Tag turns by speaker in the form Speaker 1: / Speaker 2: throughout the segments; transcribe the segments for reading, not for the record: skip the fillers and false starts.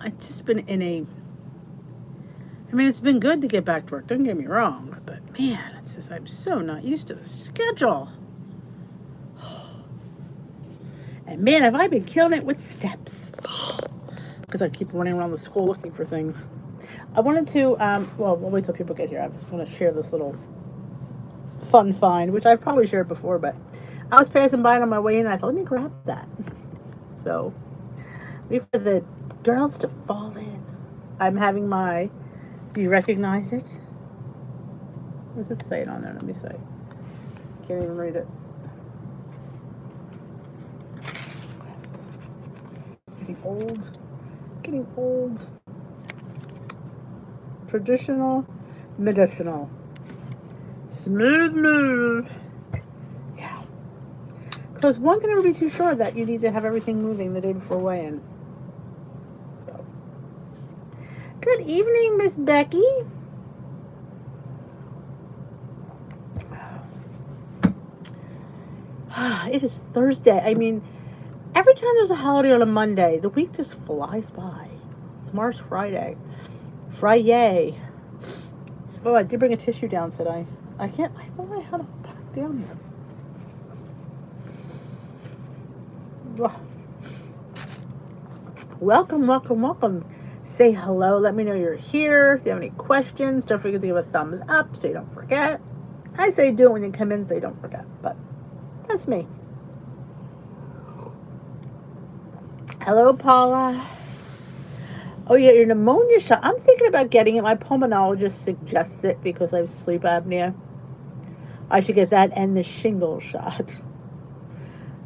Speaker 1: I've just been in a, I mean, it's been good to get back to work, don't get me wrong, but man, it's just, I'm so not used to the schedule. And man, have I been killing it with steps. Because I keep running around the school looking for things. I wanted to, well, we'll wait till people get here. I'm just going to share this little fun find, which I've probably shared before, but I was passing by it on my way in and I thought, let me grab that. So, wait for the girls to fall in. I'm having my, do you recognize it? What does it say on there? Let me see. Can't even read it. Glasses. Getting old. Getting old. Traditional, medicinal. Smooth move. Yeah. Because one can never be too sure that you need to have everything moving the day before weigh-in. So. Good evening, Miss Becky. It is Thursday. I mean, every time there's a holiday on a Monday, the week just flies by. Tomorrow's Friday. Friday. Oh, I did bring a tissue down today. I thought I had it packed down here. Welcome, welcome, welcome. Say hello. Let me know you're here. If you have any questions, don't forget to give a thumbs up so you don't forget. I say do it when you come in so you don't forget, but that's me. Hello, Paula. Oh, yeah, your pneumonia shot. I'm thinking about getting it. My pulmonologist suggests it because I have sleep apnea. I should get that and the shingles shot.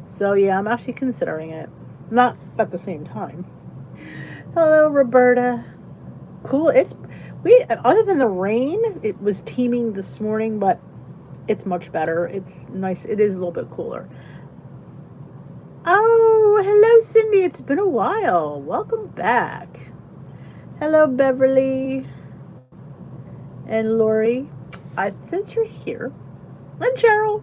Speaker 1: So, yeah, I'm actually considering it. Not at the same time. Hello, Roberta. Cool. Other than the rain, it was teeming this morning, but it's much better. It's nice. It is a little bit cooler. Oh, hello, Cindy. It's been a while. Welcome back. Hello, Beverly and Lori. Since you're here, and Cheryl,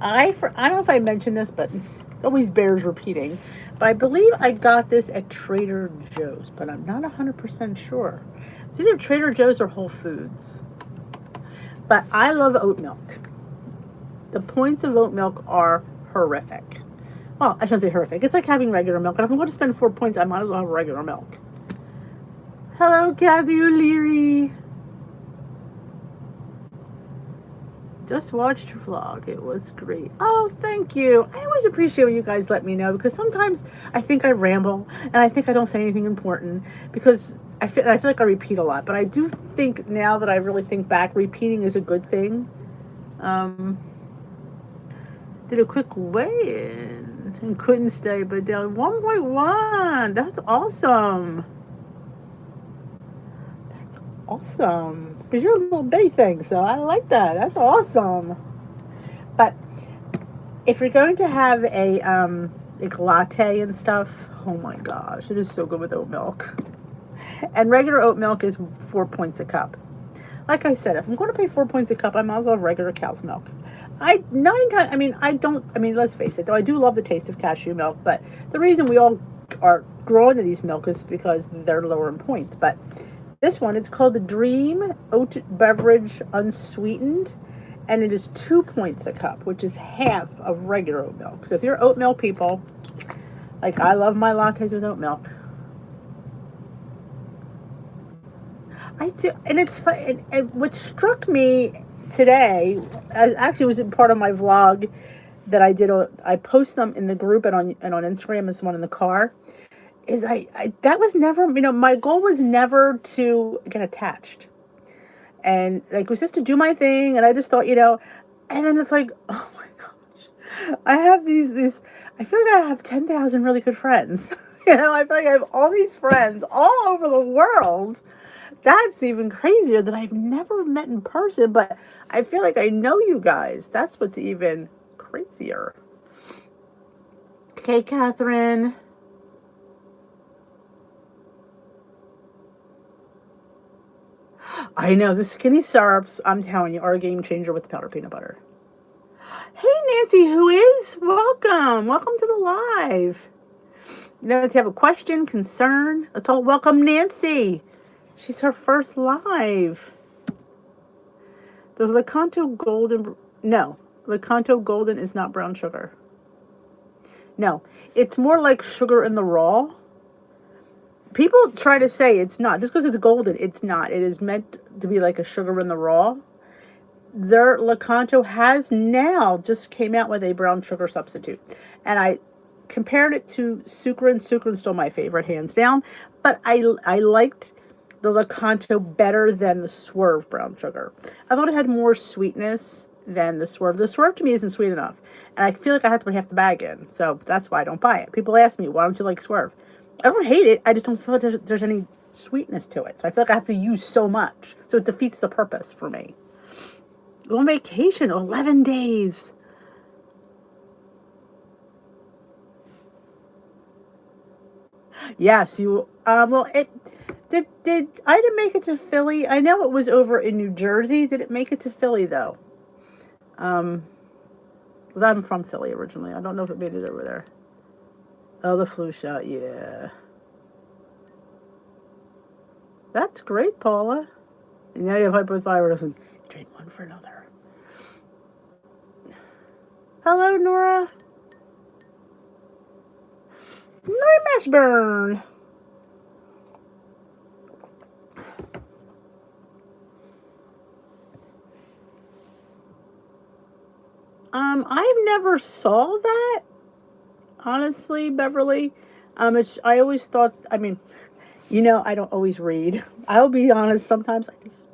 Speaker 1: I don't know if I mentioned this, but it always bears repeating. But I believe I got this at Trader Joe's, but I'm not 100% sure. It's either Trader Joe's or Whole Foods. But I love oat milk. The points of oat milk are horrific. Well, I shouldn't say horrific. It's like having regular milk. And if I'm going to spend 4 points, I might as well have regular milk. Hello, Kathy O'Leary. Just watched your vlog. It was great. Oh, thank you. I always appreciate when you guys let me know because sometimes I think I ramble and I think I don't say anything important because I feel like I repeat a lot. But I do think now that I really think back, repeating is a good thing. Did a quick weigh-in and couldn't stay, but down 1.1. That's awesome. Awesome. Because you're a little bitty thing, so I like that. That's awesome. But if you're going to have a like latte and stuff, oh my gosh, it is so good with oat milk. And regular oat milk is 4 points a cup. Like I said, if I'm going to pay 4 points a cup, I might as well have regular cow's milk. Let's face it, though I do love the taste of cashew milk, but the reason we all are drawn to these milk is because they're lower in points. But this one, it's called the Dream Oat Beverage Unsweetened, and it is 2 points a cup, which is half of regular oat milk. So if you're oat milk people, like I love my lattes with oat milk. I do, and it's fun. And what struck me today, actually was in part of my vlog that I did. I post them in the group and on Instagram as one in the car. Is that was never, my goal was never to get attached. And like, it was just to do my thing. And I just thought, and then it's like, oh my gosh, I have these, I feel like I have 10,000 really good friends. I feel like I have all these friends all over the world. That's even crazier that I've never met in person, but I feel like I know you guys. That's what's even crazier. Okay, Catherine. I know, the skinny syrups, I'm telling you, are a game changer with the powdered peanut butter. Hey, Nancy, who is? Welcome. Welcome to the live. You know, if you have a question, concern, let's all welcome Nancy. She's her first live. The Lecanto Golden, no, Lecanto Golden is not brown sugar. No, it's more like sugar in the raw. People try to say it's not. Just because it's golden, it's not. It is meant to be like a sugar in the raw. Their Lecanto has now just came out with a brown sugar substitute. And I compared it to Sucrin. Sucrin's still my favorite, hands down. But I liked the Lecanto better than the Swerve brown sugar. I thought it had more sweetness than the Swerve. The Swerve to me isn't sweet enough. And I feel like I have to put half the bag in. So that's why I don't buy it. People ask me, why don't you like Swerve? I don't hate it. I just don't feel like there's any sweetness to it. So I feel like I have to use so much. So it defeats the purpose for me. Go on vacation, 11 days. Yes, you, well, it, did Ida make it to Philly? I know it was over in New Jersey. Did it make it to Philly, though? Because I'm from Philly originally. I don't know if it made it over there. Oh, the flu shot, yeah. That's great, Paula. And now you have hypothyroidism. Trade one for another. Hello, Nora. Night Mashburn. I've never saw that, honestly, Beverly. I always thought, I mean, I don't always read. I'll be honest, sometimes I just,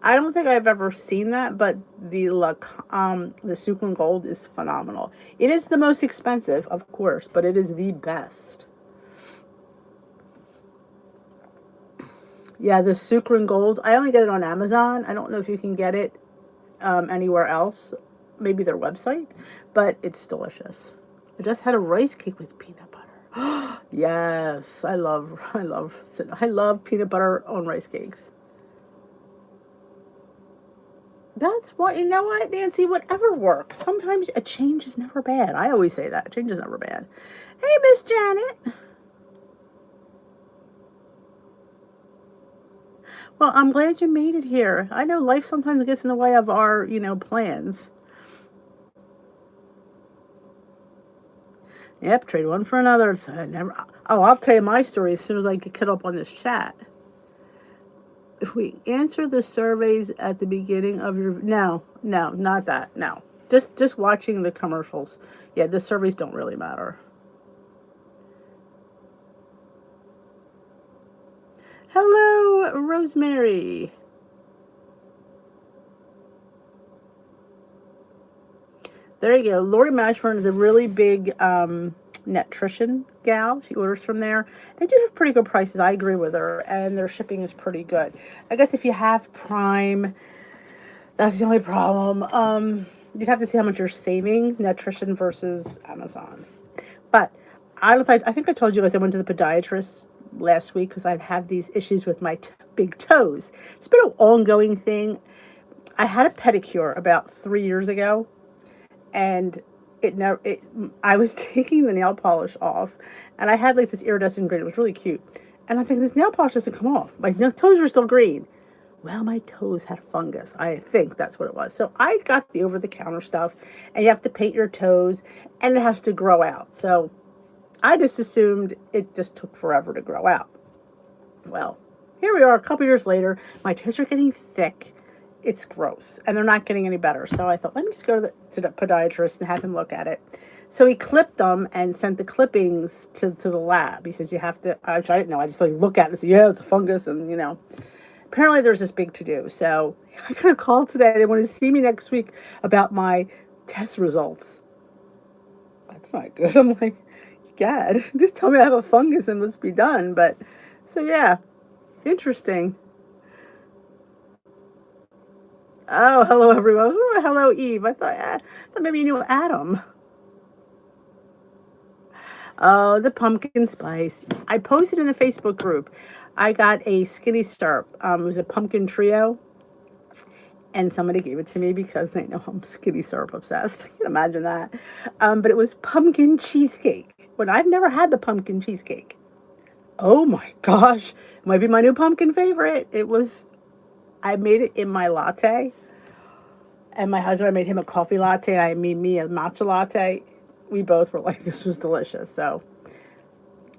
Speaker 1: I don't think I've ever seen that, but the Sucrin Gold is phenomenal. It is the most expensive, of course, but it is the best. Yeah, the Sucrin Gold, I only get it on Amazon. I don't know if you can get it anywhere else. Maybe their website, but it's delicious. I just had a rice cake with peanut butter. Yes, I love peanut butter on rice cakes. That's what, you know what, Nancy, whatever works. Sometimes a change is never bad. I always say that. Change is never bad. Hey, Miss Janet. Well, I'm glad you made it here. I know life sometimes gets in the way of our, plans. Yep, trade one for another. So I'll tell you my story as soon as I get up on this chat. If we answer the surveys at the beginning of your, no, not that, no. Just watching the commercials. Yeah, the surveys don't really matter. Hello, Rosemary. There you go. Lori Mashburn is a really big nutrition gal. She orders from there. They do have pretty good prices. I agree with her, and their shipping is pretty good. I guess if you have Prime, that's the only problem. You'd have to see how much you're saving nutrition versus Amazon. But I don't know if I think I told you guys I went to the podiatrist last week because I have these issues with my big toes. It's been an ongoing thing. I had a pedicure about 3 years ago, and I was taking the nail polish off, and I had like this iridescent green. It was really cute. And I'm thinking, this nail polish doesn't come off. My toes are still green. Well, my toes had fungus. I think that's what it was. So I got the over-the-counter stuff, and you have to paint your toes, and it has to grow out. So I just assumed it just took forever to grow out. Well, here we are a couple years later. My toes are getting thick. It's gross, and they're not getting any better. So I thought, let me just go to the podiatrist and have him look at it. So he clipped them and sent the clippings to the lab. He says, you have to, which I didn't know. I just look at it and say, yeah, it's a fungus, and apparently there's this big to-do. So I got a call today. They want to see me next week about my test results. That's not good. I'm like, God, just tell me I have a fungus and let's be done. But, so yeah, interesting. Oh, hello, everyone. Oh, hello, Eve. I thought maybe you knew Adam. Oh, the pumpkin spice. I posted in the Facebook group. I got a skinny syrup. It was a pumpkin trio. And somebody gave it to me because they know I'm skinny syrup obsessed. I can imagine that. But it was pumpkin cheesecake. when I've never had the pumpkin cheesecake. Oh my gosh, it might be my new pumpkin favorite. I made it in my latte, and my husband, I made him a coffee latte, and I made me a matcha latte. We both were like, this was delicious. So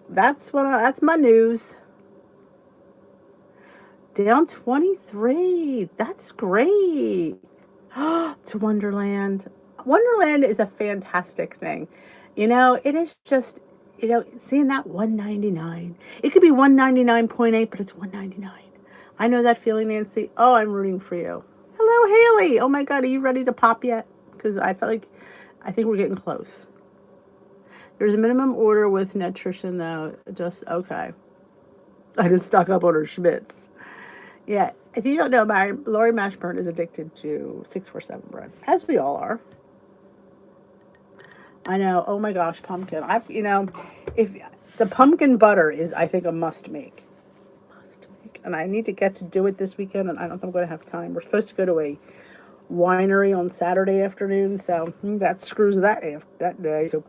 Speaker 1: that's my news. Down 23. That's great. To Wonderland. Wonderland is a fantastic thing. It is just, seeing that 199. It could be 199.8, but it's 199. I know that feeling, Nancy. Oh, I'm rooting for you. Hello, Haley. Oh my God, are you ready to pop yet? Because I think we're getting close. There's a minimum order with nutrition, though. Just, okay. I just stock up on her Schmitz. Yeah, if you don't know, Lori Mashburn is addicted to 647 bread, as we all are. I know. Oh my gosh, pumpkin. If the pumpkin butter is, I think, a must make. Must make. And I need to get to do it this weekend, and I don't know if I'm going to have time. We're supposed to go to a winery on Saturday afternoon, so that screws that day. So,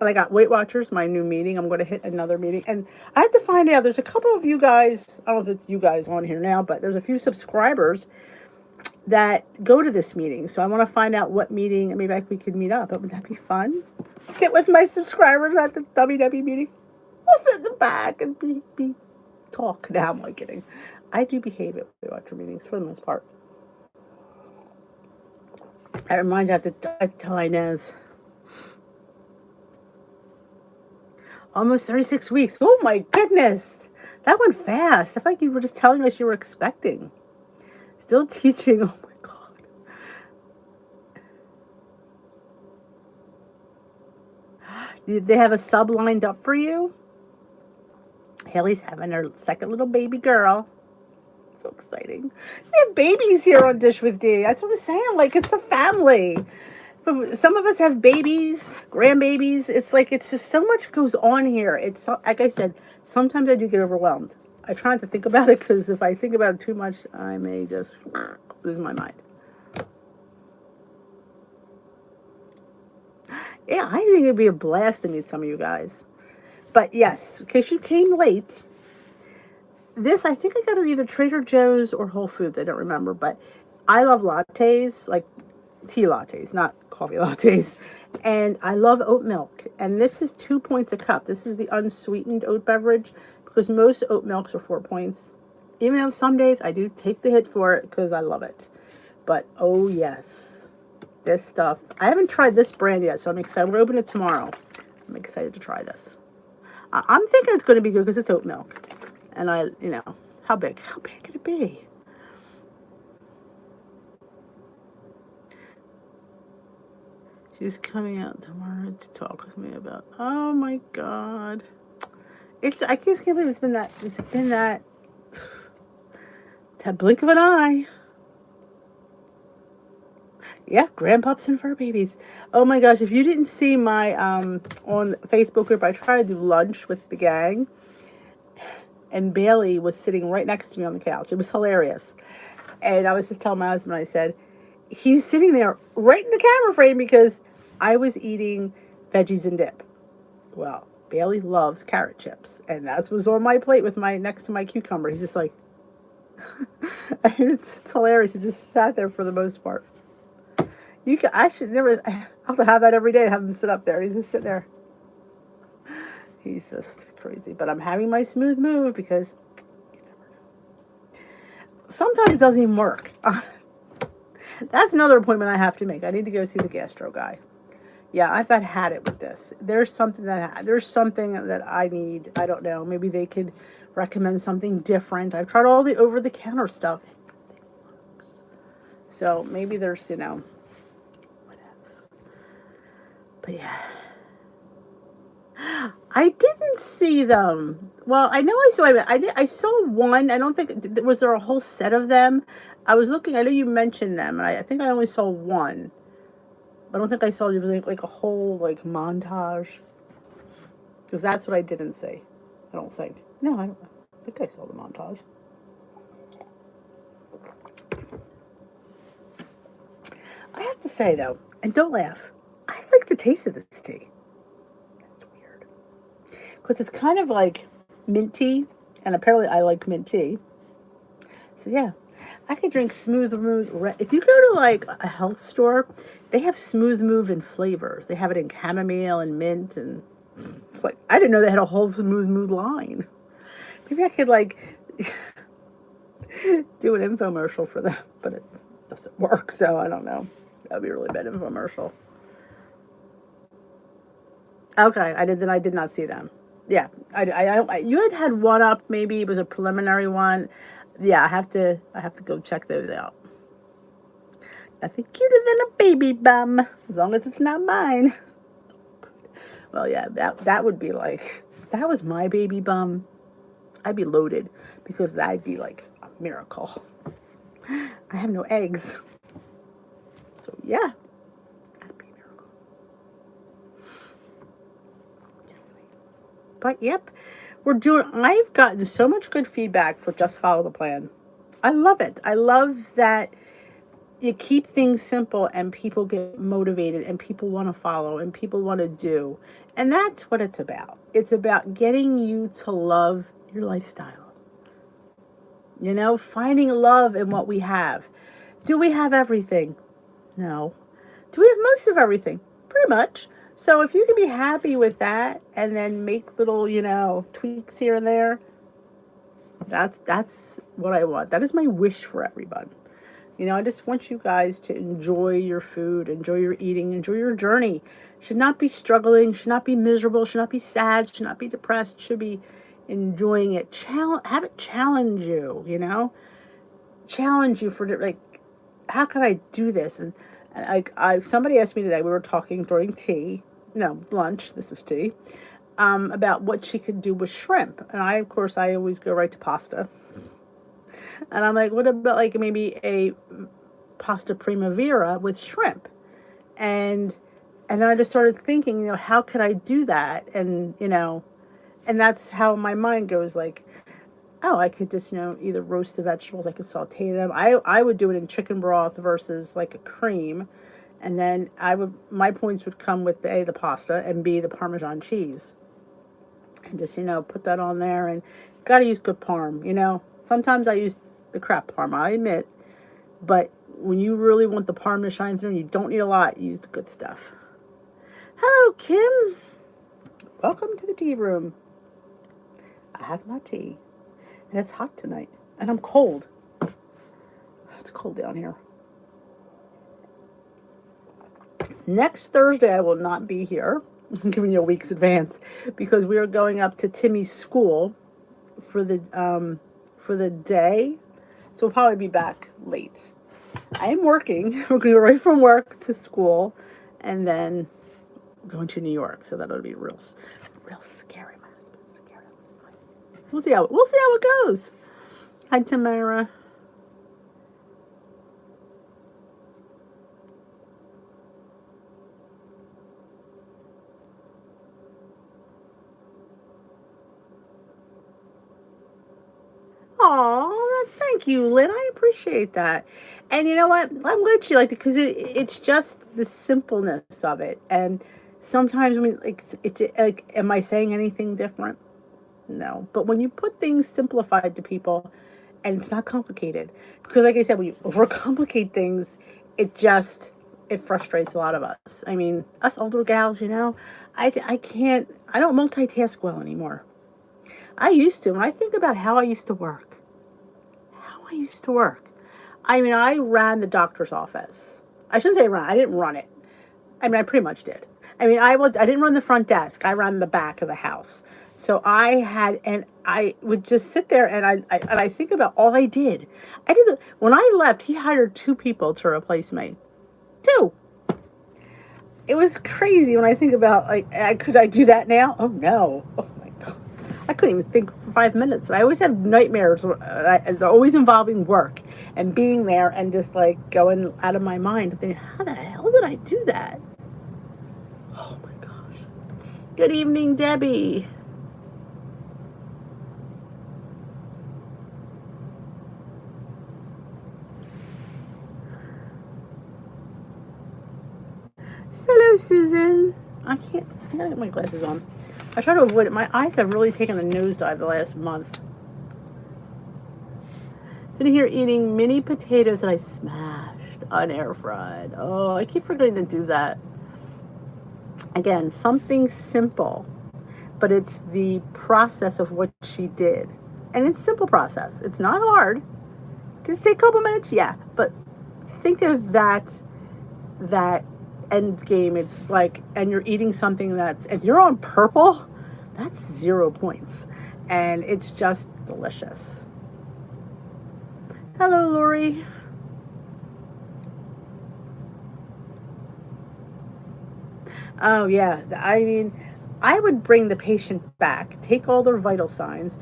Speaker 1: and I got Weight Watchers, my new meeting. I'm going to hit another meeting, and I have to find out. There's a couple of you guys. I don't know if it's you guys on here now, but there's a few subscribers that go to this meeting. So I want to find out what meeting. Maybe we could meet up. Would that be fun? Sit with my subscribers at the WW meeting. We'll sit in the back and be talk. Now I'm like kidding. I do behave at Weight Watcher meetings for the most part. That reminds me, I have to tell Inez. Almost 36 weeks. Oh my goodness. That went fast. I feel like you were just telling us you were expecting. Still teaching. Oh my God. Did they have a sub lined up for you? Haley's having her second little baby girl. So exciting. We have babies here on Dish with D. That's what I'm saying. Like, it's a family. But some of us have babies, grandbabies. It's just so much goes on here. It's like I said, sometimes I do get overwhelmed. I try not to think about it, because if I think about it too much, I may just lose my mind. Yeah, I think it'd be a blast to meet some of you guys. But yes, in case you came late, I think I got it either Trader Joe's or Whole Foods. I don't remember, but I love lattes, like tea lattes, not coffee lattes. And I love oat milk. And this is 2 points a cup. This is the unsweetened oat beverage, because most oat milks are 4 points. Even though some days I do take the hit for it because I love it. But oh yes, this stuff. I haven't tried this brand yet, so I'm excited. We're going to open it tomorrow. I'm excited to try this. I'm thinking it's going to be good because it's oat milk. And how big? How big could it be? She's coming out tomorrow to talk with me about. Oh my God! I can't believe it's been that. That blink of an eye. Yeah, grandpups and fur babies. Oh my gosh! If you didn't see my on Facebook group, I tried to do lunch with the gang, and Bailey was sitting right next to me on the couch. It was hilarious, and I was just telling my husband. I said, he was sitting there right in the camera frame because I was eating veggies and dip. Well, Bailey loves carrot chips, and that was on my plate with next to my cucumber. He's just like, it's hilarious. He just sat there for the most part. I should never. I'll have to have that every day. Have him sit up there. He's just sitting there. He's just crazy. But I'm having my smooth move because you never know. Sometimes it doesn't even work. That's another appointment I have to make. I need to go see the gastro guy. Yeah, I've had it with this. There's something that I need. I don't know. Maybe they could recommend something different. I've tried all the over-the-counter stuff. Nothing works. So maybe there's, what else? But yeah. I didn't see them. Well, I know I saw. I saw one. I don't think was there a whole set of them. I was looking. I know you mentioned them, and I think I only saw one. I don't think I saw it was like a whole montage. Because that's what I didn't see. I don't think. No, I don't think I saw the montage. I have to say though, and don't laugh, I like the taste of this tea. That's weird. because it's kind of like mint tea, and apparently I like mint tea. So yeah, I could drink Smooth Move. If you go to like a health store, they have Smooth Move in flavors. They have it in chamomile and mint, and it's like I didn't know they had a whole Smooth Move line. Maybe I could like do an infomercial for them, but it doesn't work. So I don't know. That'd be a really bad infomercial. Okay, I did not see them. Yeah, you had one up. Maybe it was a preliminary one. Yeah, I have to go check those out. Nothing cuter than a baby bum, as long as it's not mine. Well, yeah, that would be like, if that was my baby bum, I'd be loaded because that'd be like a miracle. I have no eggs, so yeah, that'd be a miracle. But yep, I've gotten so much good feedback for Just Follow the Plan. I love it. I love that you keep things simple and people get motivated and people want to follow and people want to do. And that's what it's about. It's about getting you to love your lifestyle. You know, finding love in what we have. Do we have everything? No. Do we have most of everything? Pretty much. So if you can be happy with that and then make little, tweaks here and there, that's what I want. That is my wish for everyone. I just want you guys to enjoy your food, enjoy your eating, enjoy your journey. Should not be struggling, should not be miserable, should not be sad, should not be depressed, should be enjoying it. Have it challenge you, challenge you for like, how can I do this? And somebody asked me today, we were talking during lunch, this is tea, about what she could do with shrimp. And of course, I always go right to pasta. And I'm like, what about like maybe a pasta primavera with shrimp? And then I just started thinking, how could I do that? And, and that's how my mind goes, like, oh, I could just, either roast the vegetables, I could saute them. I would do it in chicken broth versus like a cream. And then my points would come with A, the pasta, and B, the Parmesan cheese. And just, put that on there, and gotta use good parm, Sometimes I use the crap parm, I admit, but when you really want the parm to shine through and you don't need a lot, use the good stuff. Hello, Kim. Welcome to the tea room. I have my tea, and it's hot tonight, and I'm cold. It's cold down here. Next Thursday, I will not be here. I'm giving you a week's advance because we are going up to Timmy's school for the day. So we'll probably be back late. I am working. We're going to go right from work to school and then going to New York. So that'll be real scary. My husband's scared. We'll see how it goes. Hi, Tamara. Oh, thank you, Lynn. I appreciate that. And you know what? I'm glad she liked it because it's just the simpleness of it. And sometimes, it's like, am I saying anything different? No. But when you put things simplified to people, and it's not complicated, because like I said, when you overcomplicate things, it frustrates a lot of us. I mean, us older gals, I don't multitask well anymore. I used to. When I think about how I used to work, I mean, I ran the doctor's office. I shouldn't say ran. I didn't run it. I mean, I pretty much did. I mean, I didn't run the front desk. I ran the back of the house. So I would just sit there and I think about all I did. When I left, he hired 2 people to replace me. 2. It was crazy when I think about, could I do that now? Oh no. Oh my God. I couldn't even think for 5 minutes. I always have nightmares. They're always involving work and being there and just like going out of my mind. Thinking, how the hell did I do that? Oh my gosh. Good evening, Debbie. Hello, Susan. I gotta get my glasses on. I try to avoid it. My eyes have really taken a nosedive the last month. Sitting here eating mini potatoes that I smashed on air fried. Oh, I keep forgetting to do that. Again, something simple, but it's the process of what she did. And it's a simple process. It's not hard. Just take a couple minutes, yeah. But think of that end game. It's like, and you're eating something that's, if you're on purple, that's 0 points. And it's just delicious. Hello, Lori. Oh, yeah. I mean, I would bring the patient back, take all their vital signs,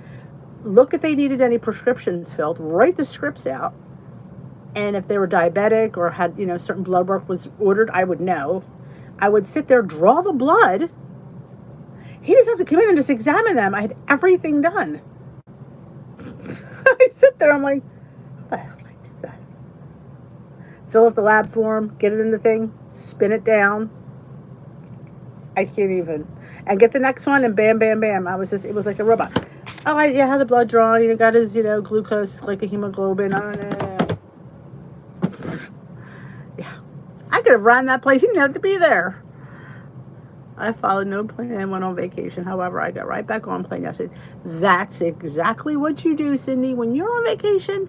Speaker 1: look if they needed any prescriptions filled, write the scripts out. And if they were diabetic or had, certain blood work was ordered, I would know. I would sit there, draw the blood. He doesn't have to come in and just examine them. I had everything done. I sit there, I'm like, how the hell did I do that? Fill out the lab form, get it in the thing, spin it down. I can't even. And get the next one, and bam, bam, bam. It was like a robot. Oh, I had the blood drawn, got his, glucose, like a hemoglobin. Oh, no. Yeah. I could have run that place. He didn't have to be there. I followed no plan and went on vacation. However, I got right back on plane yesterday. That's exactly what you do, Cindy. When you're on vacation,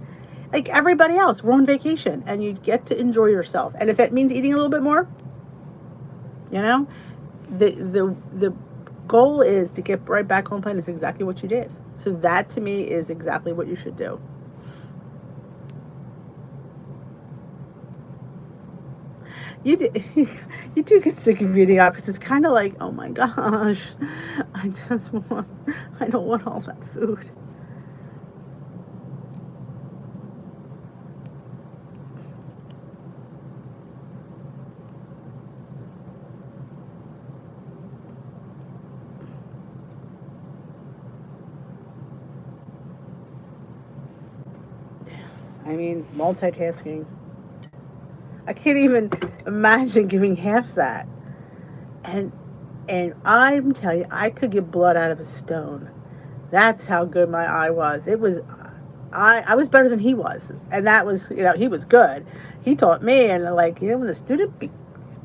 Speaker 1: like everybody else, we're on vacation, and you get to enjoy yourself. And if it means eating a little bit more, the goal is to get right back on plane. It's exactly what you did. So that to me is exactly what you should do. You do get sick of eating out because it's kind of like, oh my gosh, I don't want all that food. I mean, multitasking. I can't even imagine giving half that. And I'm telling you, I could get blood out of a stone. That's how good my eye was. It was, I was better than he was. And that was, he was good. He taught me, and like, when the student be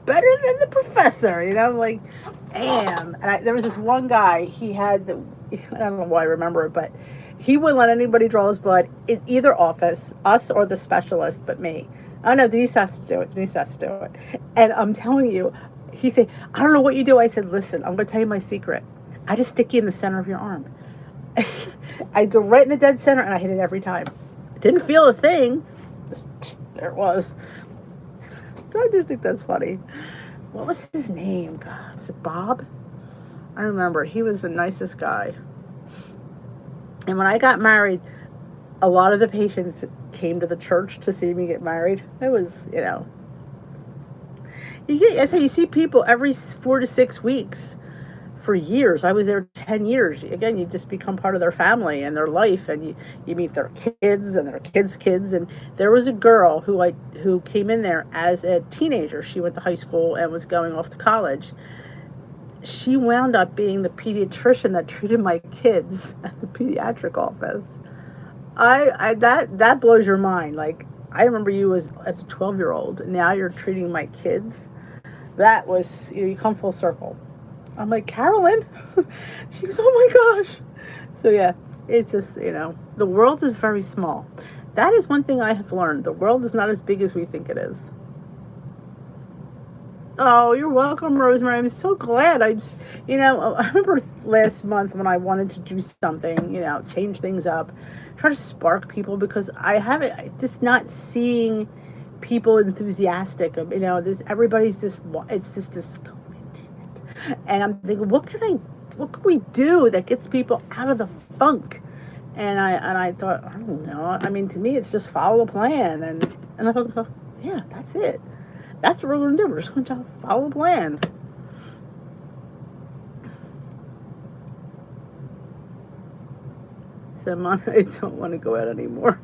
Speaker 1: better than the professor, like, damn. And there was this one guy, he had I don't know why I remember it, but he wouldn't let anybody draw his blood in either office, us or the specialist, but me. Oh, no, Denise has to do it. And I'm telling you, he said, I don't know what you do. I said, listen, I'm going to tell you my secret. I just stick you in the center of your arm. I'd go right in the dead center, and I hit it every time. Didn't feel a thing. Just, there it was. So I just think that's funny. What was his name? God, was it Bob? I remember. He was the nicest guy. And when I got married, a lot of the patients came to the church to see me get married. It was, that's how you see people every 4 to 6 weeks for years. I was there 10 years. Again, you just become part of their family and their life, and you meet their kids and their kids' kids. And there was a girl who came in there as a teenager. She went to high school and was going off to college. She wound up being the pediatrician that treated my kids at the pediatric office. That blows your mind. Like, I remember you as a 12-year-old. Now you're treating my kids. That was, you come full circle. I'm like, Carolyn? She goes, oh my gosh. So yeah, it's just, the world is very small. That is one thing I have learned. The world is not as big as we think it is. Oh, you're welcome, Rosemary. I'm so glad. I remember last month when I wanted to do something, change things up, try to spark people, because just not seeing people enthusiastic. Everybody's just, it's just this COVID shit. And I'm thinking, what can we do that gets people out of the funk? And I thought, I don't know. I mean, to me, it's just follow the plan. And I thought to myself, yeah, that's it. That's what we're going to do. We're just going to follow the plan. So, Mom, I don't want to go out anymore.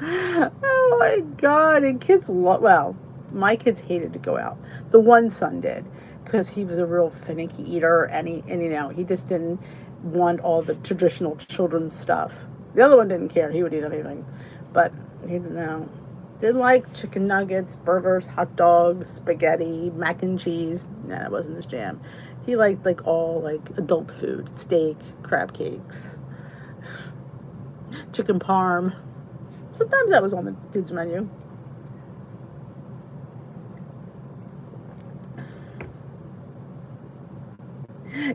Speaker 1: Oh, my God. And kids my kids hated to go out. The one son did. because he was a real finicky eater, and he just didn't want all the traditional children's stuff. The other one didn't care; he would eat anything, but he didn't like chicken nuggets, burgers, hot dogs, spaghetti, mac and cheese. Nah, that wasn't his jam. He liked like all like adult food, steak, crab cakes, chicken parm. Sometimes that was on the kids' menu.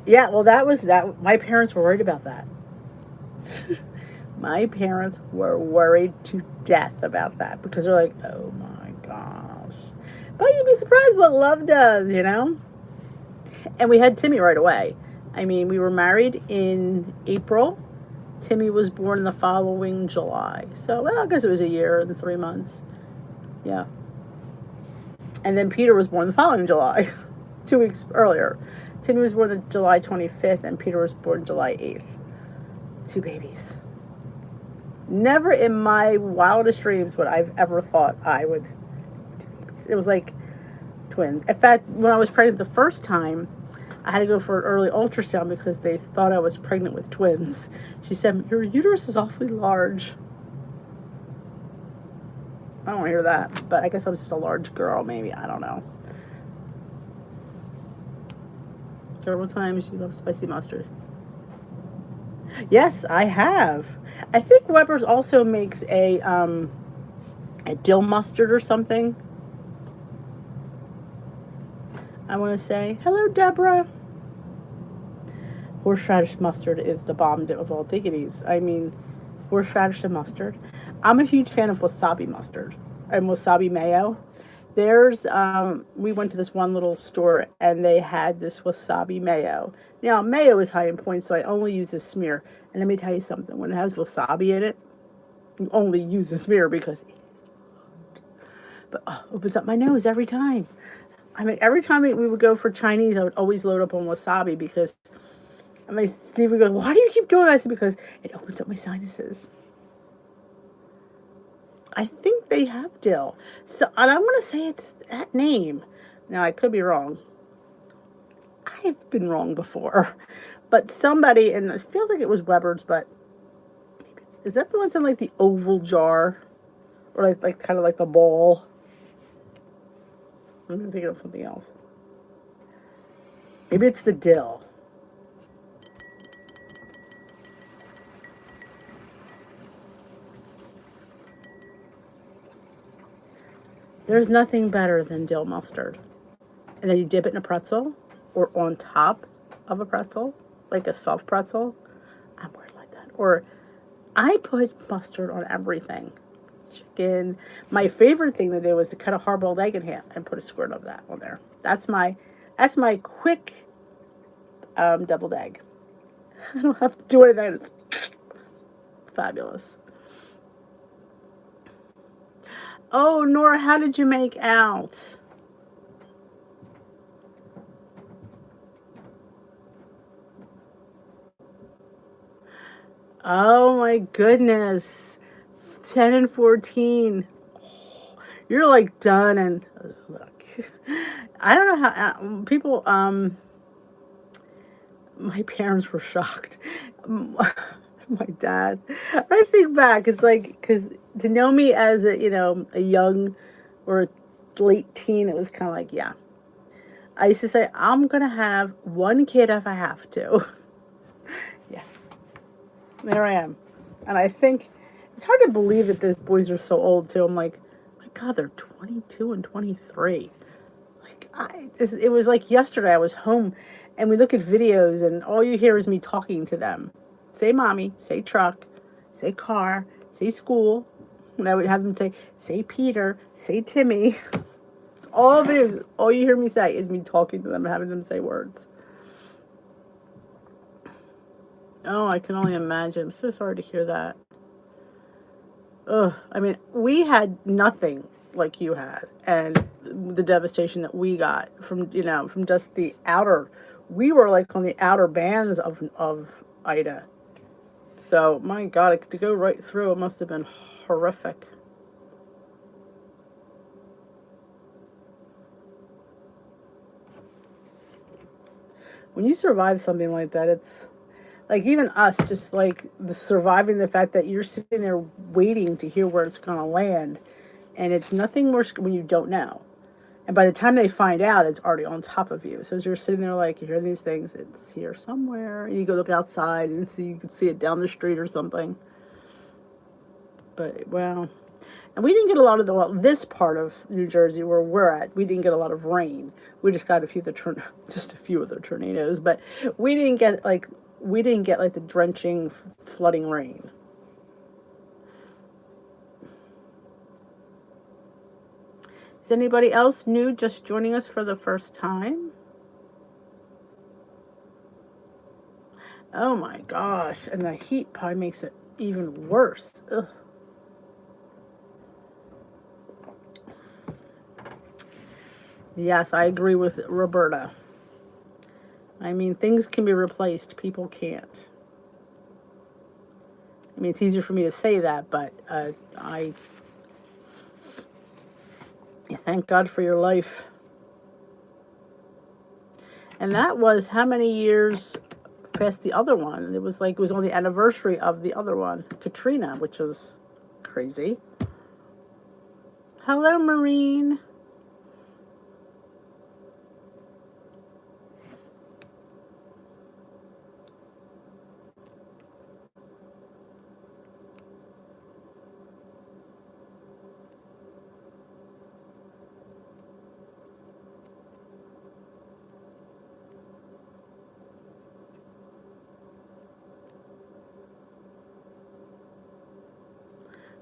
Speaker 1: Yeah, well, that was that. My parents were worried about that. My parents were worried to death about that because they're like, oh my gosh. But you'd be surprised what love does, you know? And we had Timmy right away. I mean, we were married in April. Timmy was born the following July. So, well, I guess it was a year and 3 months. Yeah. And then Peter was born the following July, 2 weeks earlier. Timmy was born July 25th, and Peter was born July 8th. 2 babies. Never in my wildest dreams would I've ever thought I would. It was like twins. In fact, when I was pregnant the first time, I had to go for an early ultrasound because they thought I was pregnant with twins. She said, your uterus is awfully large. I don't want to hear that, but I guess I was just a large girl, maybe. I don't know. Several times you love spicy mustard. Yes, I have. I think Weber's also makes a dill mustard or something. I want to say, hello, Deborah. Horseradish mustard is the bomb of all diggities. I mean, horseradish and mustard. I'm a huge fan of wasabi mustard and wasabi mayo. We went to this one little store and they had this wasabi mayo. Now, mayo is high in points, so I only use a smear. And let me tell you something, when it has wasabi in it, you only use a smear because it is hot. But opens up my nose every time. I mean, every time we would go for Chinese, I would always load up on wasabi because Steve would go, why do you keep doing that? I said, because it opens up my sinuses. I think they have dill. So, and I'm going to say it's that name. Now, I could be wrong. I've been wrong before. But somebody, and it feels like it was Weber's, but is that the one in like the oval jar? Or like kind of like the ball? I'm thinking of something else. Maybe it's the dill. There's nothing better than dill mustard. And then you dip it in a pretzel or on top of a pretzel, like a soft pretzel. I'm weird like that. Or I put mustard on everything. Chicken. My favorite thing to do was to cut a hard-boiled egg in half and put a squirt of that on there. That's my quick deviled egg. I don't have to do anything. It's fabulous. Oh, Nora, how did you make out? Oh my goodness. 10 and 14. Oh, you're like done and look. I don't know how people my parents were shocked. My dad. I think back, it's like, because to know me as a young or a late teen, it was kind of like, yeah. I used to say, I'm going to have one kid if I have to. Yeah. There I am. And I think it's hard to believe that those boys are so old, too. I'm like, my God, they're 22 and 23. Like, it was like yesterday I was home and we look at videos and all you hear is me talking to them. Say mommy, say truck, say car, say school. And I would have them say Peter, say Timmy. All videos, all you hear me say is me talking to them and having them say words. Oh, I can only imagine. I'm so sorry to hear that. Ugh. I mean, we had nothing like you had, and the devastation that we got from just the outer. We were like on the outer bands of Ida. So, my God, to go right through, it must have been horrific. when you survive something like that, it's like even us, just like the surviving the fact that you're sitting there waiting to hear where it's going to land, and it's nothing worse when you don't know. And by the time they find out, it's already on top of you. So as you're sitting there, like you hear these things, it's here somewhere, and you go look outside and see you can see it down the street or something. But well, and we didn't get a lot of this part of New Jersey where we're at. We didn't get a lot of rain. We just got just a few of the tornadoes, but we didn't get like the drenching, flooding rain. Is anybody else new just joining us for the first time? Oh my gosh, and the heat probably makes it even worse. Ugh. Yes, I agree with Roberta. I mean, things can be replaced, people can't. I mean, it's easier for me to say that, but I thank God for your life. And that was how many years past the other one? It was on the anniversary of the other one, Katrina, which was crazy. Hello, Maureen.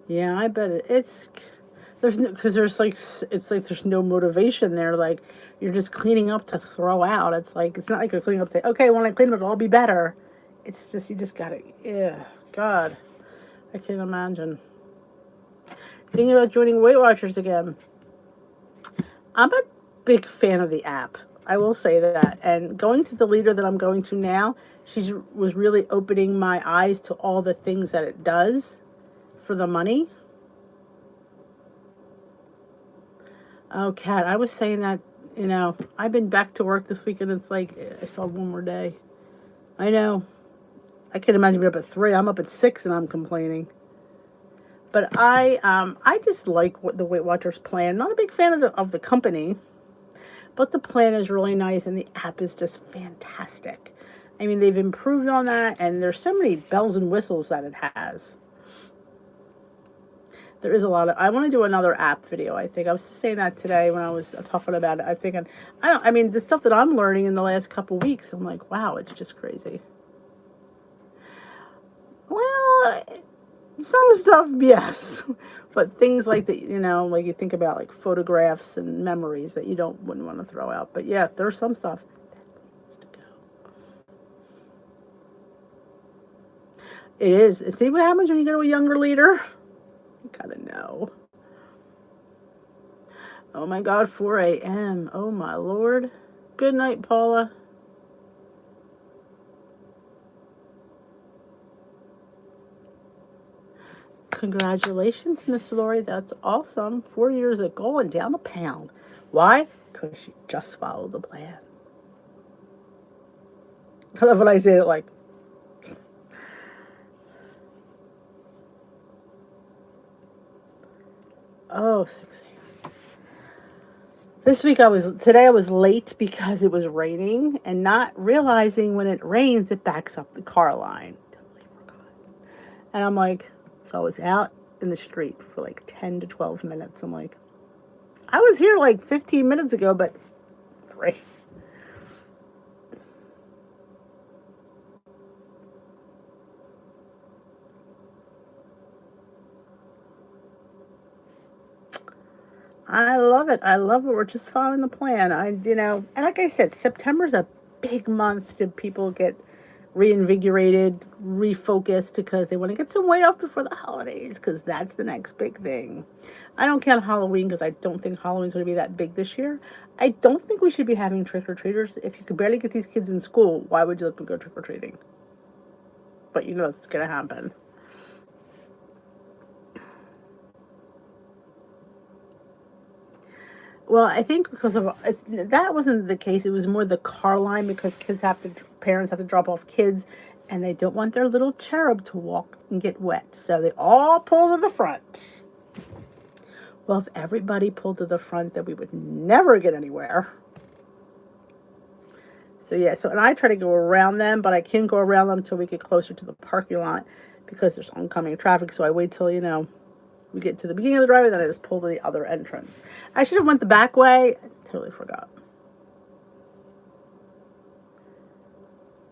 Speaker 1: Yeah, I bet there's no, because there's no motivation there. Like you're just cleaning up to throw out. It's not like you're cleaning up to, okay, when I clean it, it'll all be better. It's just you just gotta, yeah, God, I can't imagine. Thinking about joining Weight Watchers again. I'm a big fan of the app. I will say that. And going to the leader that I'm going to now, she was really opening my eyes to all the things that it does for the money. Oh, Kat, I was saying that, I've been back to work this week and it's like, I saw one more day. I know. I can imagine being up at 3. I'm up at 6 and I'm complaining. But I just like what the Weight Watchers plan. Not a big fan of the company, but the plan is really nice and the app is just fantastic. I mean, they've improved on that, and there's so many bells and whistles that it has. There is a lot of. I want to do another app video. I think I was saying that today when I was talking about it. I mean, the stuff that I'm learning in the last couple weeks, I'm like, wow, it's just crazy. Well, some stuff, yes, but things like like you think about like photographs and memories that wouldn't want to throw out. But yeah, there's some stuff that needs to go. It is. See what happens when you go to a younger leader? You gotta know. Oh my God, 4 a.m. Oh my Lord. Good night, Paula. Congratulations, Miss Lori. That's awesome. 4 years ago and down a pound. Why? Because she just followed the plan. I love when I say it like, oh, 6 a.m. Today I was late because it was raining and not realizing when it rains, it backs up the car line. Totally forgot. And I'm like, so I was out in the street for like 10 to 12 minutes. I'm like, I was here like 15 minutes ago, but rain. I love it. I love it. We're just following the plan. And like I said, September's a big month to people get reinvigorated, refocused because they want to get some weight off before the holidays because that's the next big thing. I don't count Halloween because I don't think Halloween's going to be that big this year. I don't think we should be having trick-or-treaters. If you could barely get these kids in school, why would you let them go trick-or-treating? But it's going to happen. Well, I think because of that wasn't the case. It was more the car line because parents have to drop off kids, and they don't want their little cherub to walk and get wet, so they all pull to the front. Well, if everybody pulled to the front, then we would never get anywhere. So yeah, and I try to go around them, but I can't go around them until we get closer to the parking lot because there's oncoming traffic. So I wait till, we get to the beginning of the driveway, then I just pull to the other entrance. I should have went the back way. I totally forgot.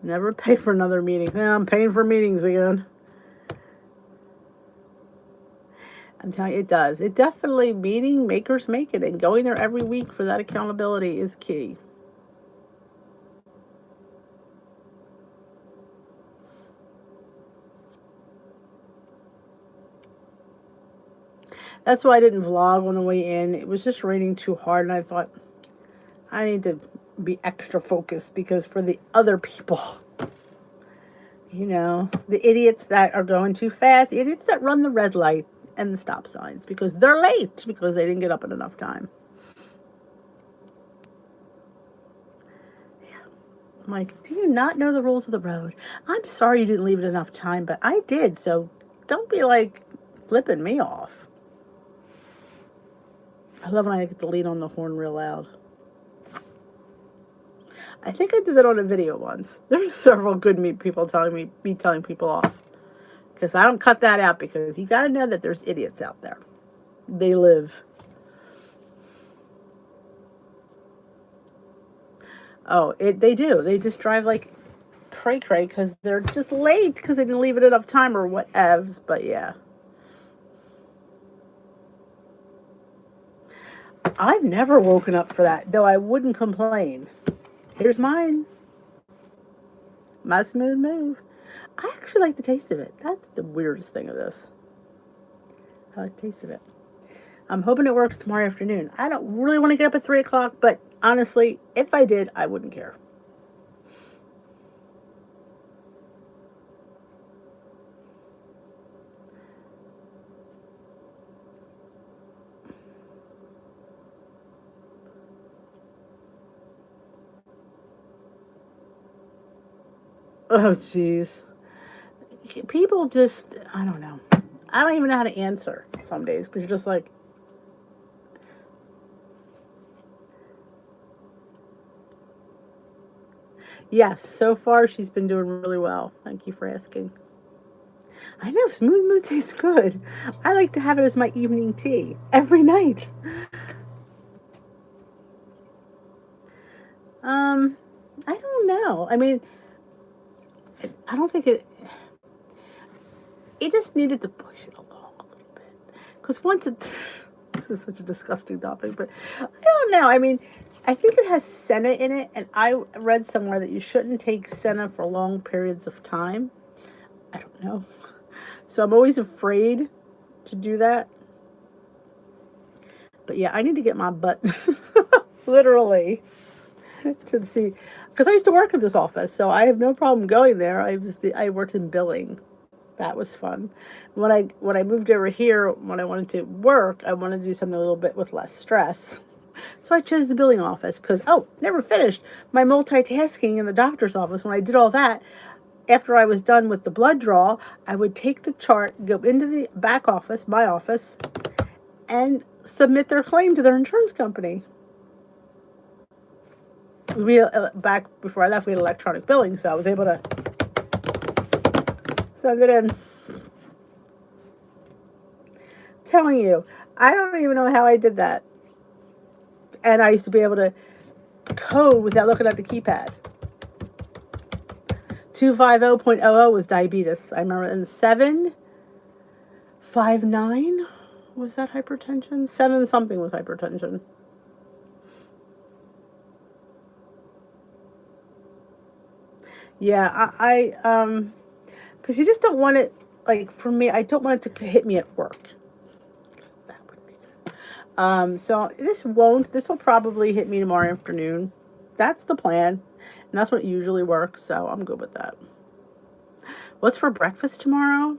Speaker 1: Never pay for another meeting. Yeah, I'm paying for meetings again. I'm telling you, it does. It definitely, meeting makers make it, and going there every week for that accountability is key. That's why I didn't vlog on the way in. It was just raining too hard, and I thought I need to be extra focused because for the other people, the idiots that are going too fast, the idiots that run the red light and the stop signs because they're late because they didn't get up in enough time. Yeah. I'm like, do you not know the rules of the road? I'm sorry you didn't leave it enough time, but I did, so don't be like flipping me off. I love when I get to lean on the horn real loud. I think I did that on a video once. There's several good people telling me telling people off. Because I don't cut that out because you got to know that there's idiots out there. They live. Oh, they do. They just drive like cray-cray because they're just late because they didn't leave it enough time or whatevs. But yeah. I've never woken up for that, though I wouldn't complain. Here's mine. My smooth move. I actually like the taste of it. That's the weirdest thing of this. I like the taste of it. I'm hoping it works tomorrow afternoon. I don't really want to get up at 3 o'clock, but honestly, if I did, I wouldn't care. Oh, jeez. People just, I don't know. I don't even know how to answer some days because you're just like, yes, so far she's been doing really well. Thank you for asking. I know, smooth move tastes good. I like to have it as my evening tea every night. I don't know. I mean, I don't think it just needed to push it along a little bit. Because once this is such a disgusting topic, but I don't know. I mean, I think it has senna in it, and I read somewhere that you shouldn't take senna for long periods of time. I don't know. So I'm always afraid to do that. But yeah, I need to get my butt literally to see, because I used to work in this office, so I have no problem going there. I worked in billing. That was fun. When I moved over here, when I wanted to work, I wanted to do something a little bit with less stress. So I chose the billing office because, never finished my multitasking in the doctor's office. When I did all that, after I was done with the blood draw, I would take the chart, go into the back office, my office, and submit their claim to their insurance company. We back before I left, we had electronic billing, so I was able to send it in. Telling you, I don't even know how I did that. And I used to be able to code without looking at the keypad. 250.00 was diabetes. I remember. And 759 was that hypertension? 7 something was hypertension. Yeah, I because you just don't want it, like, for me, I don't want it to hit me at work. That would be good. So this will probably hit me tomorrow afternoon. That's the plan. And that's what usually works, so I'm good with that. What's for breakfast tomorrow?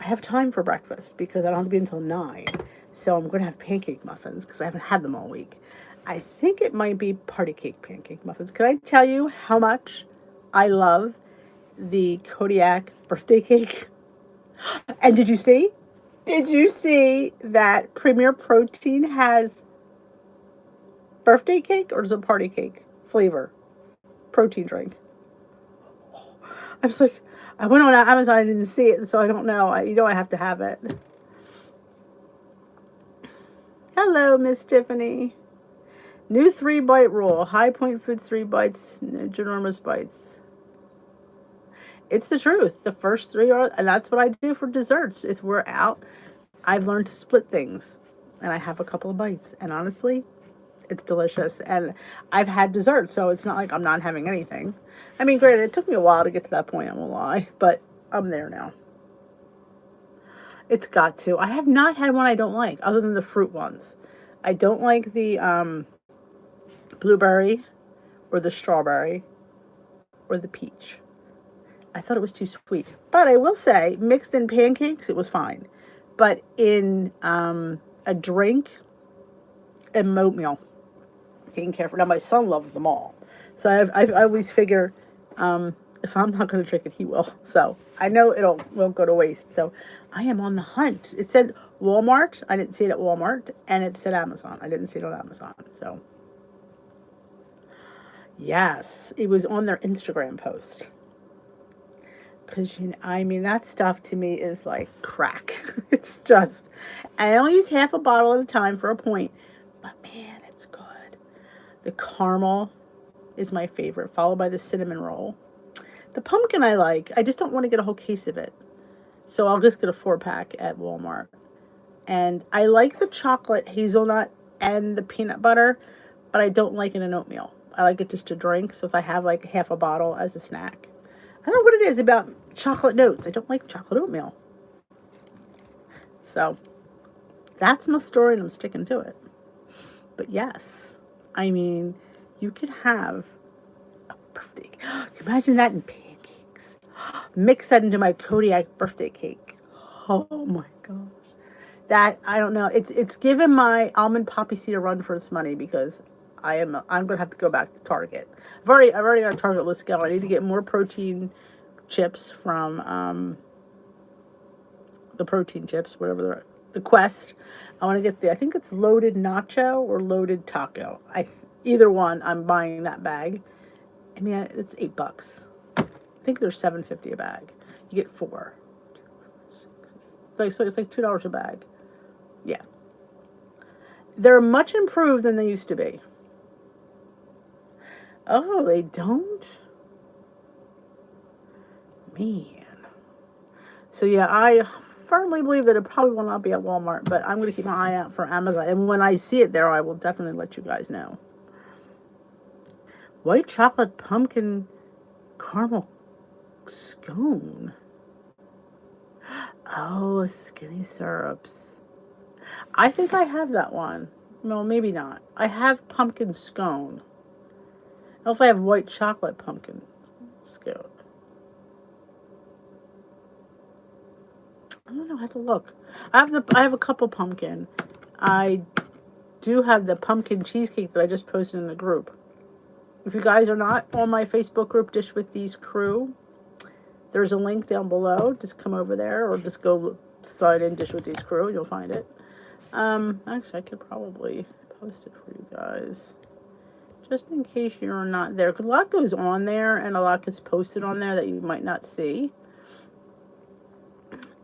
Speaker 1: I have time for breakfast because I don't have to be until 9. So I'm going to have pancake muffins because I haven't had them all week. I think it might be party cake pancake muffins. Can I tell you how much I love the Kodiak birthday cake? And did you see? Did you see that Premier Protein has birthday cake, or is it party cake flavor protein drink? I was like, I went on Amazon, I didn't see it, so I don't know. I have to have it. Hello, Miss Tiffany. New 3-bite rule. High Point Foods 3 bites, no ginormous bites. It's the truth. The first 3 are, and that's what I do for desserts. If we're out, I've learned to split things, and I have a couple of bites. And honestly, it's delicious. And I've had dessert, so it's not like I'm not having anything. I mean, granted, it took me a while to get to that point, I won't lie, but I'm there now. It's got to. I have not had one I don't like, other than the fruit ones. I don't like the blueberry or the strawberry or the peach. I thought it was too sweet. But I will say, mixed in pancakes, it was fine. But in a drink and oatmeal, taking care for. Now, my son loves them all. So I always figure if I'm not going to drink it, he will. So I know won't go to waste. So I am on the hunt. It said Walmart. I didn't see it at Walmart. And it said Amazon. I didn't see it on Amazon. So yes, it was on their Instagram post. Because, that stuff to me is like crack. It's just, I only use half a bottle at a time for a point. But man, it's good. The caramel is my favorite, followed by the cinnamon roll. The pumpkin I like. I just don't want to get a whole case of it. So I'll just get a 4-pack at Walmart. And I like the chocolate hazelnut and the peanut butter, but I don't like it in oatmeal. I like it just to drink. So if I have like half a bottle as a snack. I don't know what it is about chocolate notes. I don't like chocolate oatmeal. So that's my story, and I'm sticking to it. But yes, you could have a birthday. Imagine that in pancakes. Mix that into my Kodiak birthday cake. Oh my gosh. That, I don't know. It's given my almond poppy seed a run for its money, because I'm gonna have to go back to Target. I've already got a Target list going. I need to get more protein chips from the protein chips, whatever the Quest. I want to get I think it's loaded nacho or loaded taco. Either one. I'm buying that bag. It's $8. I think they're $7.50 a bag. You get 4. It's like $2 a bag. Yeah. They're much improved than they used to be. Oh, they don't? Man. So yeah, I firmly believe that it probably will not be at Walmart, but I'm going to keep my eye out for Amazon. And when I see it there, I will definitely let you guys know. White chocolate pumpkin caramel scone. Oh, skinny syrups. I think I have that one. No, maybe not. I have pumpkin scone. I don't know if I have white chocolate pumpkin scone. I don't know. I have to look. I have a couple pumpkin. I do have the pumpkin cheesecake that I just posted in the group. If you guys are not on my Facebook group, Dish with These Crew, there's a link down below. Just come over there, or just go slide in Dish with These Crew. You'll find it. Actually, I could probably post it for you guys, just in case you're not there. Because a lot goes on there, and a lot gets posted on there that you might not see.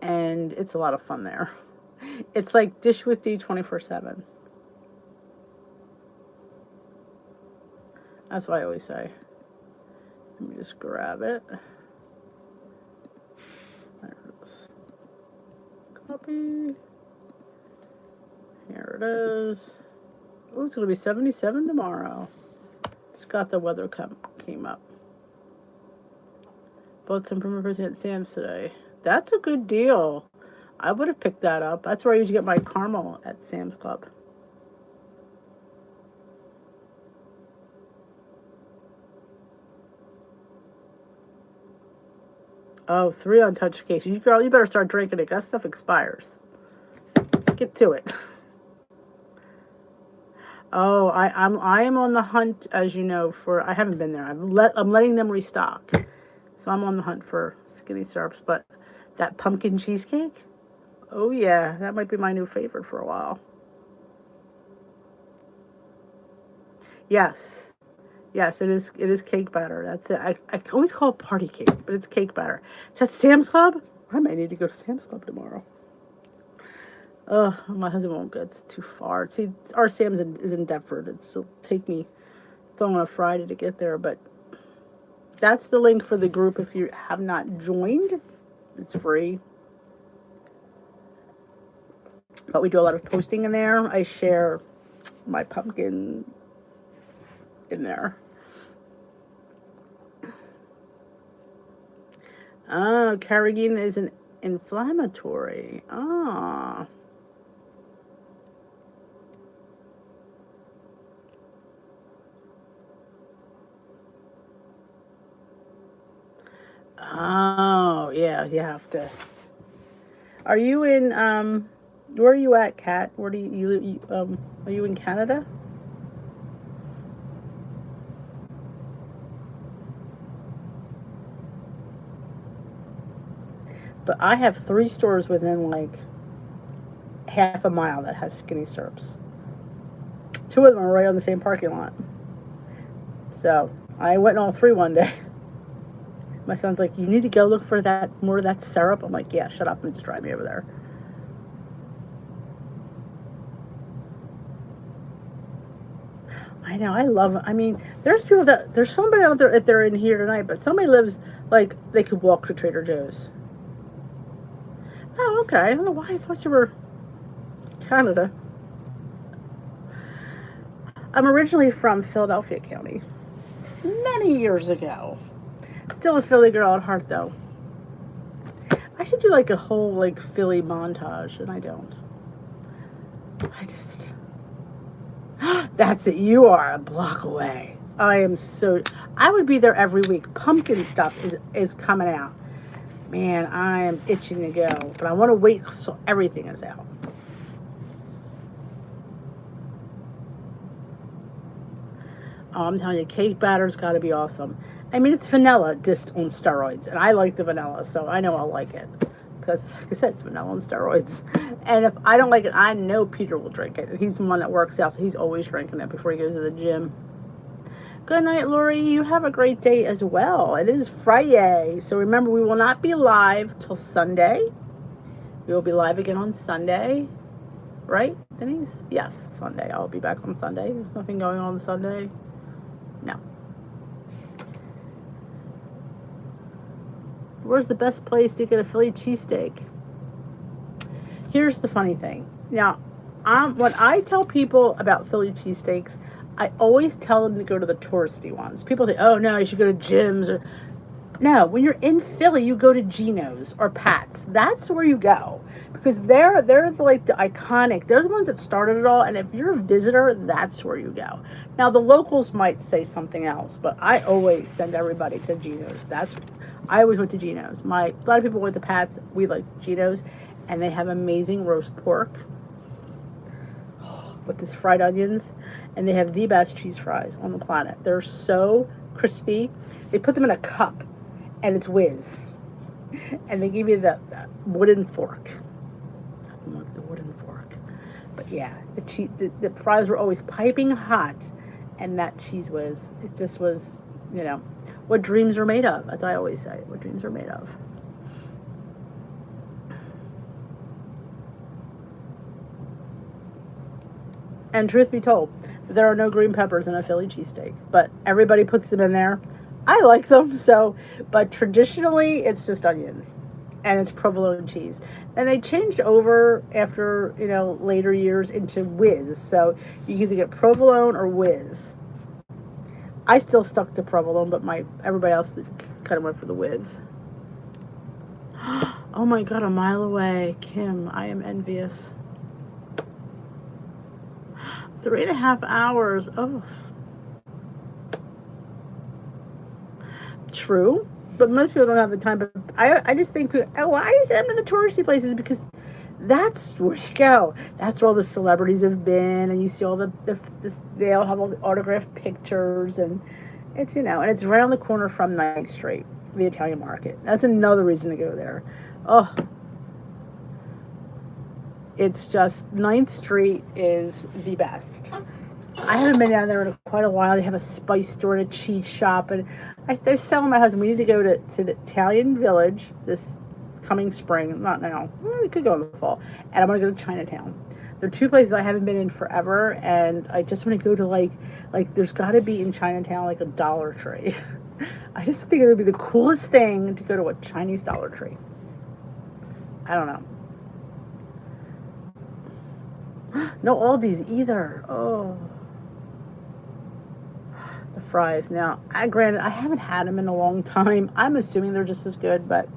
Speaker 1: And it's a lot of fun there. It's like Dish with D 24/7. That's what I always say. Let me just grab it. There it is. Copy. Here it is. Oh, it's going to be 77 tomorrow. It's got the weather came up. Bought some Premier at Sam's today. That's a good deal. I would have picked that up. That's where I usually get my caramel at Sam's Club. Oh, 3 untouched cases. Girl, you better start drinking it. That stuff expires. Get to it. Oh, I am on the hunt, as you know, for I haven't been there. I'm letting them restock, so I'm on the hunt for skinny syrups. But that pumpkin cheesecake, oh yeah, that might be my new favorite for a while. Yes, yes, it is. It is cake batter. That's it. I always call it party cake, but it's cake batter. Is that Sam's Club? I might need to go to Sam's Club tomorrow. Ugh, my husband won't go. It's too far. See, our is in Deptford. It'll take me till on a Friday to get there, but that's the link for the group if you have not joined. It's free. But we do a lot of posting in there. I share my pumpkin in there. Oh, carrageenan is an inflammatory. Ah. Oh, yeah, you have to. Are you in where are you at, Kat? Where do are you in Canada? But I have 3 stores within like half a mile that has skinny syrups. 2 of them are right on the same parking lot. So I went in all 3 one day. My son's like, "You need to go look for that more of that syrup." I'm like, "Yeah, shut up and just drive me over there." I know, I love it. I mean, there's somebody out there if they're in here tonight, but somebody lives like they could walk to Trader Joe's. Oh, okay. I don't know why I thought you were Canada. I'm originally from Philadelphia County, many years ago. Still a Philly girl at heart, though. I should do like a whole like Philly montage, and I don't. I just. That's it. You are a block away. I am so. I would be there every week. Pumpkin stuff is coming out. Man, I am itching to go, but I want to wait so everything is out. Oh, I'm telling you, cake batter's got to be awesome. I mean, it's vanilla just on steroids, and I like the vanilla, so I know I'll like it. Because, like I said, it's vanilla on steroids. And if I don't like it, I know Peter will drink it. He's the one that works out, so he's always drinking it before he goes to the gym. Good night, Lori. You have a great day as well. It is Friday, so remember, we will not be live till Sunday. We will be live again on Sunday. Right, Denise? Yes, Sunday. I'll be back on Sunday. There's nothing going on Sunday. No. Where's the best place to get a Philly cheesesteak? Here's the funny thing. Now, when I tell people about Philly cheesesteaks, I always tell them to go to the touristy ones. People say, "Oh no, you should go to Jim's." Or no, when you're in Philly, you go to Geno's or Pat's. That's where you go because they're like the iconic. They're the ones that started it all. And if you're a visitor, that's where you go. Now the locals might say something else, but I always send everybody to Geno's. I always went to Geno's. A lot of people went to Pat's. We like Geno's, and they have amazing roast pork with this fried onions, and they have the best cheese fries on the planet. They're so crispy. They put them in a cup, and it's whiz. And they give you the wooden fork. Nothing like the wooden fork. But yeah, the fries were always piping hot, and that cheese it just was, what dreams are made of. As I always say, what dreams are made of. And truth be told, there are no green peppers in a Philly cheesesteak, but everybody puts them in there. I like them, but traditionally it's just onion and it's provolone cheese. And they changed over after, later years into whiz. So you can either get provolone or whiz. I still stuck to provolone, but everybody else kind of went for the whiz. Oh my God, a mile away. Kim, I am envious. 3.5 hours. Oh. True. But most people don't have the time. But I just think, why do you send them to the touristy places? Because That's where you go. That's where all the celebrities have been, and you see all they all have all the autographed pictures, and it's, and it's right on the corner from Ninth Street, the Italian Market. That's another reason to go there. Oh, it's just Ninth Street is the best. I haven't been down there in quite a while. They have a spice store and a cheese shop, and I was telling my husband we need to go to the Italian Village this coming spring. Not now. Well, we could go in the fall. And I'm going to go to Chinatown. There are two places I haven't been in forever, and I just want to go to like there's got to be in Chinatown like a Dollar Tree. I just think it would be the coolest thing to go to a Chinese Dollar Tree. I don't know. No Aldi's either. Oh. The fries. Now, granted, I haven't had them in a long time. I'm assuming they're just as good, but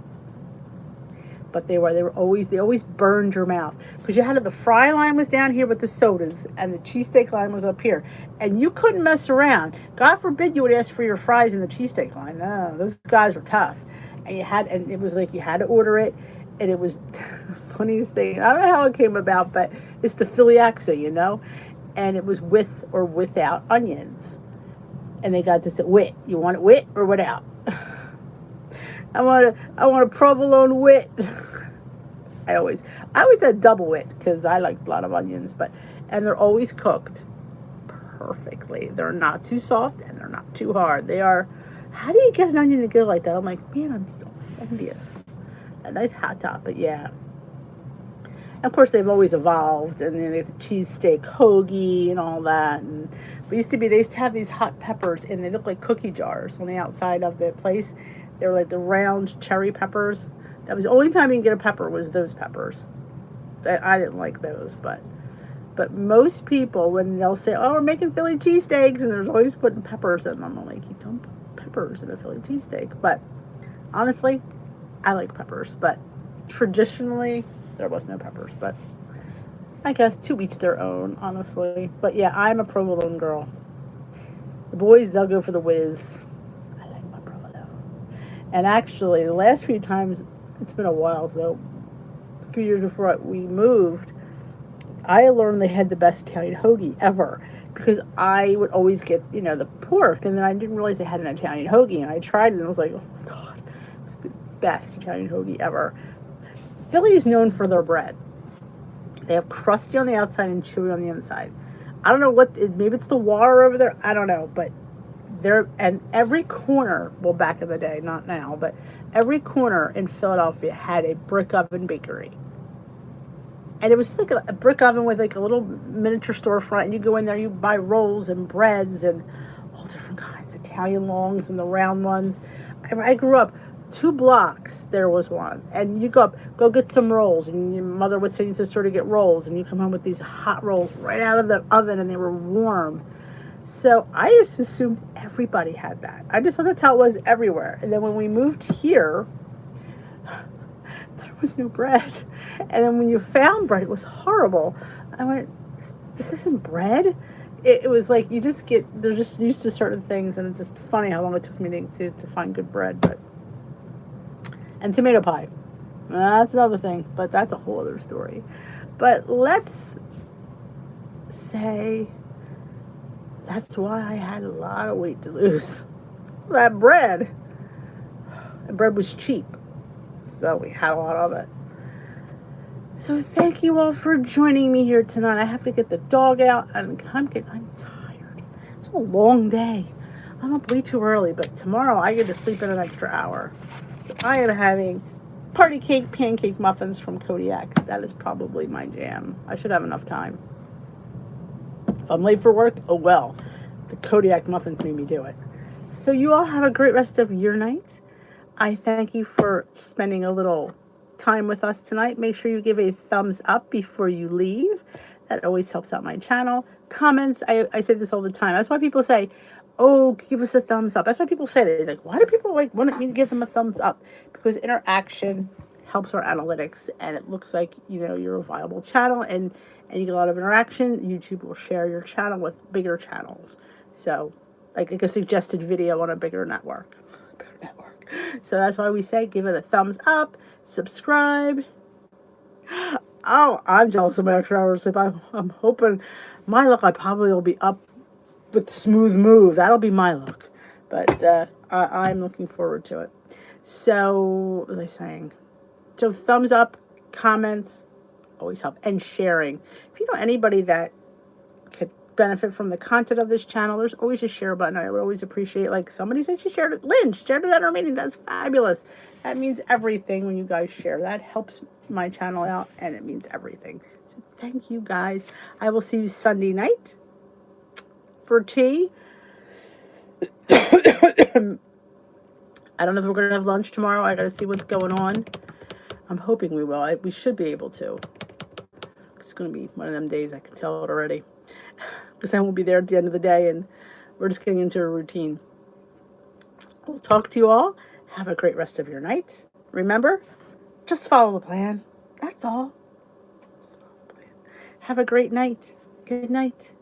Speaker 1: they always burned your mouth, because you had the fry line was down here with the sodas, and the cheesesteak line was up here, and you couldn't mess around. God forbid you would ask for your fries in the cheesesteak line. No, those guys were tough, and it was like you had to order it, and it was the funniest thing. I don't know how it came about, but it's the Philly accent, and it was with or without onions. And they got this at wit. You want it wit or without? I want a provolone wit. I always had double wit because I like a lot of onions, and they're always cooked perfectly. They're not too soft and they're not too hard. They are. How do you get an onion to go like that? I'm like, man, I'm just always envious. A nice hot top, but yeah. And of course, they've always evolved, and then they have the cheesesteak hoagie and all that. And they used to have these hot peppers, and they look like cookie jars on the outside of the place. They were like the round cherry peppers. That was the only time you can get a pepper, was those peppers. I didn't like those, but most people, when they'll say, oh, we're making Philly cheesesteaks, and there's always putting peppers in them. I'm like, you don't put peppers in a Philly cheesesteak. But honestly, I like peppers, but traditionally there was no peppers. But I guess to each their own, honestly. But yeah, I'm a provolone girl. The boys, they'll go for the whiz. I like my provolone. And actually, the last few times, it's been a while though, a few years before we moved, I learned they had the best Italian hoagie ever, because I would always get, the pork, and then I didn't realize they had an Italian hoagie, and I tried it, and I was like, oh my God, it's the best Italian hoagie ever. Philly is known for their bread. They have crusty on the outside and chewy on the inside. I don't know maybe it's the water over there, I don't know, but and every corner, well, back in the day, not now, but every corner in Philadelphia had a brick oven bakery. And it was just like a brick oven with like a little miniature storefront, and you go in there, you buy rolls and breads and all different kinds, Italian longs and the round ones. I grew up 2 blocks, there was one, and you go get some rolls, and your mother would send you to the store to get rolls, and you come home with these hot rolls right out of the oven, and they were warm. So I just assumed everybody had that. I just thought that's how it was everywhere. And then when we moved here, there was no bread. And then when you found bread, it was horrible. I went, this isn't bread? It was like they're just used to certain things, and it's just funny how long it took me to find good bread. And tomato pie. That's another thing, but that's a whole other story. But let's say that's why I had a lot of weight to lose. That bread. And bread was cheap, so we had a lot of it. So thank you all for joining me here tonight. I have to get the dog out, and I'm tired. It's a long day. I'm up way too early, but tomorrow I get to sleep in an extra hour. So I am having party cake pancake muffins from Kodiak. That is probably my jam. I should have enough time. If I'm late for work, oh well. The Kodiak muffins made me do it. So you all have a great rest of your night. I thank you for spending a little time with us tonight. Make sure you give a thumbs up before you leave. That always helps out my channel. Comments, I say this all the time. That's why people say, oh, give us a thumbs up. That's why people say that. They're like, why do people want me to give them a thumbs up? Because interaction helps our analytics, and it looks like, you're a viable channel, and you get a lot of interaction. YouTube will share your channel with bigger channels. So, like a suggested video on a bigger network. So that's why we say give it a thumbs up, subscribe. Oh, I'm jealous of my extra hours of sleep. I'm hoping my luck, I probably will be up with smooth move. That'll be my luck. But I'm looking forward to it. So, what was I saying? So, thumbs up, comments, always help, and sharing. If you know anybody that could benefit from the content of this channel, there's always a share button. I would always appreciate, like somebody said she shared it. Lynn shared it at our meeting. That's fabulous. That means everything when you guys share. That helps my channel out, and it means everything. So thank you guys. I will see you Sunday night for tea. I don't know if we're going to have lunch tomorrow. I got to see what's going on. I'm hoping we will. We should be able to. It's going to be one of them days. I can tell it already. Because I won't be there at the end of the day, and we're just getting into a routine. We'll talk to you all. Have a great rest of your night. Remember, just follow the plan. That's all. Have a great night. Good night.